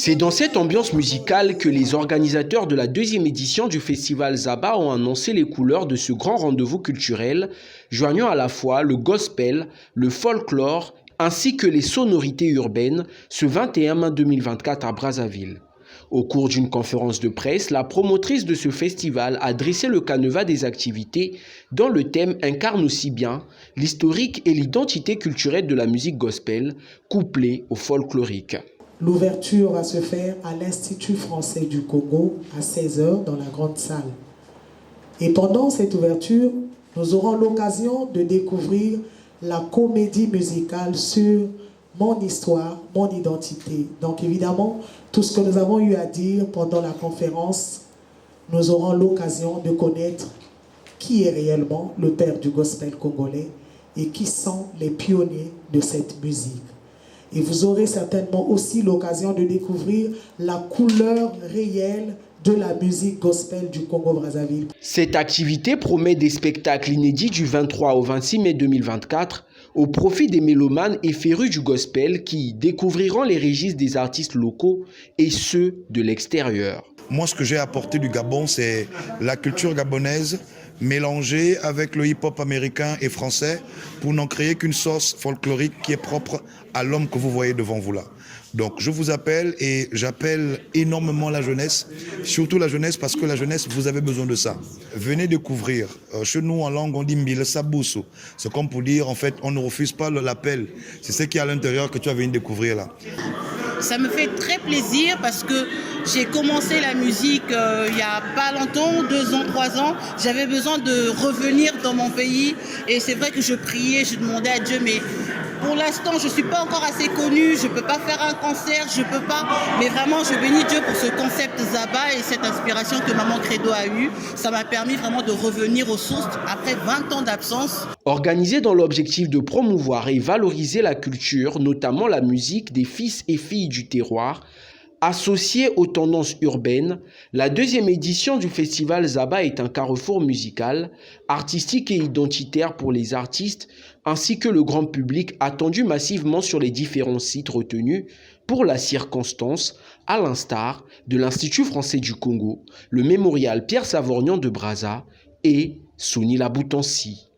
C'est dans cette ambiance musicale que les organisateurs de la deuxième édition du festival Zaba ont annoncé les couleurs de ce grand rendez-vous culturel, joignant à la fois le gospel, le folklore ainsi que les sonorités urbaines ce 21 mai 2024 à Brazzaville. Au cours d'une conférence de presse, la promotrice de ce festival a dressé le canevas des activités dont le thème incarne aussi bien l'historique et l'identité culturelle de la musique gospel, couplée au folklorique. L'ouverture va se faire à l'Institut français du Congo à 16 h dans la grande salle. Et pendant cette ouverture, nous aurons l'occasion de découvrir la comédie musicale sur mon histoire, mon identité. Donc évidemment, tout ce que nous avons eu à dire pendant la conférence, nous aurons l'occasion de connaître qui est réellement le père du gospel congolais et qui sont les pionniers de cette musique. Et vous aurez certainement aussi l'occasion de découvrir la couleur réelle de la musique gospel du Congo-Brazzaville. Cette activité promet des spectacles inédits du 23 au 26 mai 2024 au profit des mélomanes et férus du gospel qui découvriront les registres des artistes locaux et ceux de l'extérieur. Moi, ce que j'ai apporté du Gabon, c'est la culture gabonaise mélangée avec le hip-hop américain et français pour n'en créer qu'une sauce folklorique qui est propre à l'homme que vous voyez devant vous là. Donc je vous appelle et j'appelle énormément la jeunesse, surtout la jeunesse parce que la jeunesse, vous avez besoin de ça. Venez découvrir. Chez nous en langue on dit Mbile Saboussou. C'est comme pour dire en fait on ne refuse pas l'appel. C'est ce qui est à l'intérieur que tu vas venir découvrir là. Ça me fait très plaisir parce que j'ai commencé la musique il n'y a pas longtemps, 2 ans, 3 ans. J'avais besoin de revenir dans mon pays et c'est vrai que je priais, je demandais à Dieu, mais pour l'instant je ne suis pas encore assez connue, je ne peux pas faire un concert, je ne peux pas. Mais vraiment je bénis Dieu pour ce concept Zaba et cette inspiration que Maman Credo a eue. Ça m'a permis vraiment de revenir aux sources après 20 ans d'absence. Organisé dans l'objectif de promouvoir et valoriser la culture, notamment la musique des fils et filles du terroir, associée aux tendances urbaines, la deuxième édition du festival Zaba est un carrefour musical, artistique et identitaire pour les artistes, ainsi que le grand public attendu massivement sur les différents sites retenus pour la circonstance, à l'instar de l'Institut français du Congo, le mémorial Pierre Savorgnan de Brazza et Sony Laboutansi.